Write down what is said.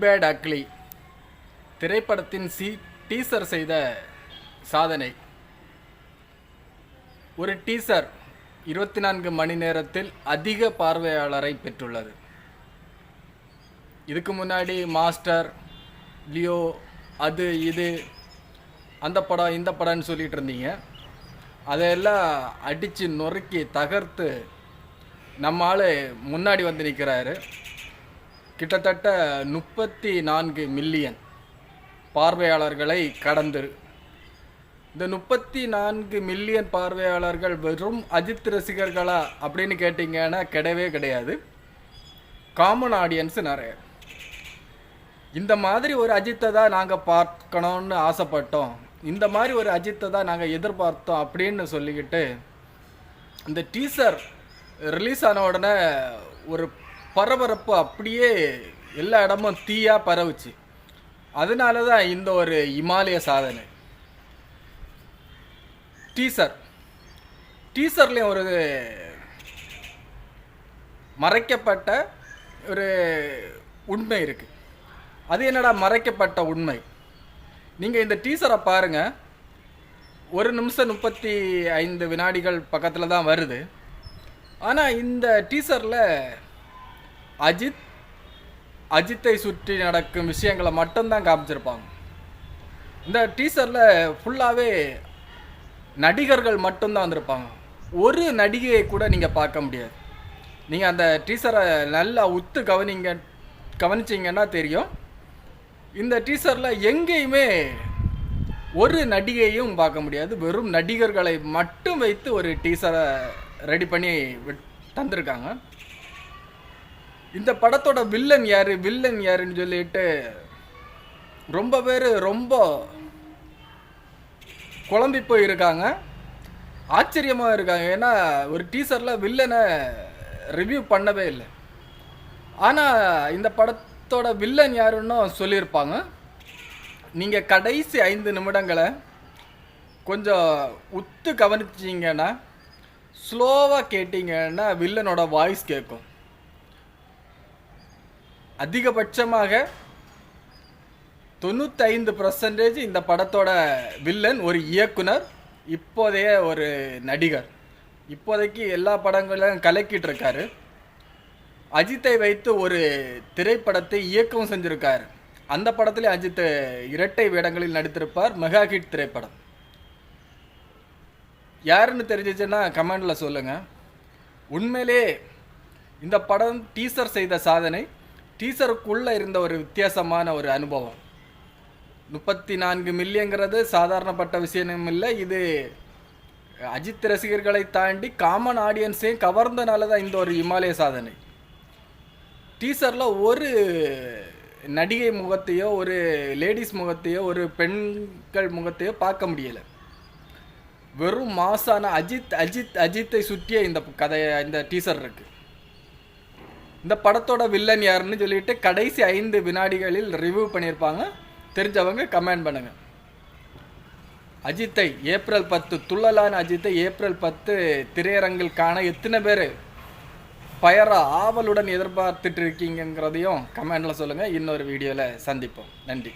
Bad ugly திரைப்படத்தின் teaser செய்த சாதனை. ஒரு டீசர் 24 மணி நேரத்தில் அதிக பார்வையாளரை பெற்றுள்ளது. இதுக்கு முன்னாடி மாஸ்டர், லியோ, அது இது அந்த படம் இந்த படம்னு சொல்லிட்டு இருந்தீங்க. அதையெல்லாம் அடித்து நொறுக்கி தகர்த்து நம்ம ஆள் முன்னாடி வந்து நிற்கிறாரு. கிட்டத்தட்ட 34 மில்லியன் பார்வையாளர்களை கடந்து. இந்த 34 மில்லியன் பார்வையாளர்கள் வெறும் அஜித் ரசிகர்களா அப்படின்னு கேட்டிங்கன்னா கிடையவே கிடையாது. காமன் ஆடியன்ஸு நிறைய. இந்த மாதிரி ஒரு அஜித்தை தான் நாங்கள் பார்க்கணும்னு ஆசைப்பட்டோம், இந்த மாதிரி ஒரு அஜித்தை தான் நாங்கள் எதிர்பார்த்தோம் அப்படின்னு சொல்லிக்கிட்டு இந்த டீசர் ரிலீஸ் ஆன உடனே ஒரு பரபரப்பு அப்படியே எல்லா இடமும் தீயாக பரவுச்சு. அதனால தான் இந்த ஒரு இமாலய சாதனை. டீசர்லேயும் ஒரு மறைக்கப்பட்ட ஒரு உண்மை இருக்குது. அது என்னடா மறைக்கப்பட்ட உண்மை? நீங்கள் இந்த டீசரை பாருங்கள். 1 நிமிஷம் 35 வினாடிகள் பக்கத்தில் தான் வருது. ஆனால் இந்த டீசரில் அஜித்தை சுற்றி நடக்கும் விஷயங்களை மட்டும்தான் காமிச்சிருப்பாங்க. இந்த டீசரில் ஃபுல்லாகவே நடிகர்கள் மட்டும்தான் வந்திருப்பாங்க. ஒரு நடிகையை கூட நீங்கள் பார்க்க முடியாது. நீங்கள் அந்த டீசரை நல்லா உத்து கவனிச்சிங்கன்னா தெரியும். இந்த டீசரில் எங்கேயுமே ஒரு நடிகையும் பார்க்க முடியாது. வெறும் நடிகர்களை மட்டும் வைத்து ஒரு டீசரை ரெடி பண்ணி தந்திருக்காங்க. இந்த படத்தோட வில்லன் யாருன்னு சொல்லிட்டு ரொம்ப பேர் ரொம்ப குழம்பி போயிருக்காங்க, ஆச்சரியமாக இருக்காங்க. ஏன்னா ஒரு டீசரில் வில்லனை ரிவ்யூ பண்ணவே இல்லை. ஆனால் இந்த படத்தோட வில்லன் யாருன்னு சொல்லியிருப்பாங்க. நீங்கள் கடைசி 5 நிமிடங்களை கொஞ்சம் உத்து கவனிச்சிங்கன்னா, ஸ்லோவாக கேட்டிங்கன்னா வில்லனோட வாய்ஸ் கேட்கும். அதிகபட்சமாக 95% இந்த படத்தோட வில்லன் ஒரு இயக்குனர், இப்போதைய ஒரு நடிகர். இப்போதைக்கு எல்லா படங்களையும் கலக்கிட்டு இருக்காரு. அஜித்தை வைத்து ஒரு திரைப்படத்தை இயக்கவும் செஞ்சுருக்காரு. அந்த படத்துலேயே அஜித் இரட்டை வேடங்களில் நடித்திருப்பார். மெகா ஹிட் திரைப்படம். யாருன்னு தெரிஞ்சிச்சுன்னா கமெண்டில் சொல்லுங்கள். உண்மையிலே இந்த படம் டீசர் செய்த சாதனை. டீசருக்குள்ளே இருந்த ஒரு வித்தியாசமான ஒரு அனுபவம். 34 மில்லியங்கிறது சாதாரணப்பட்ட விஷயம் இல்லை. இது அஜித் ரசிகர்களை தாண்டி காமன் ஆடியன்ஸையும் கவர்ந்தனால தான் இந்த ஒரு இமாலய சாதனை. டீசரில் ஒரு நடிகை முகத்தையோ, ஒரு லேடிஸ் முகத்தையோ, ஒரு பெண்கள் முகத்தையோ பார்க்க முடியலை. வெறும் மாசான அஜித்தை சுற்றிய இந்த டீசர் இருக்குது. இந்த படத்தோட வில்லன் யாருன்னு சொல்லிட்டு கடைசி 5 வினாடிகளில் ரிவ்யூ பண்ணியிருப்பாங்க. தெரிஞ்சவங்க கமெண்ட் பண்ணுங்கள். அஜித்தை ஏப்ரல் 10 துள்ளலான அஜித்தை ஏப்ரல் 10 திரையரங்கில் காண எத்தனை பேர் ஆவலுடன் எதிர்பார்த்துட்டு இருக்கீங்கிறதையும் கமெண்டில் சொல்லுங்கள். இன்னொரு வீடியோவில் சந்திப்போம். நன்றி.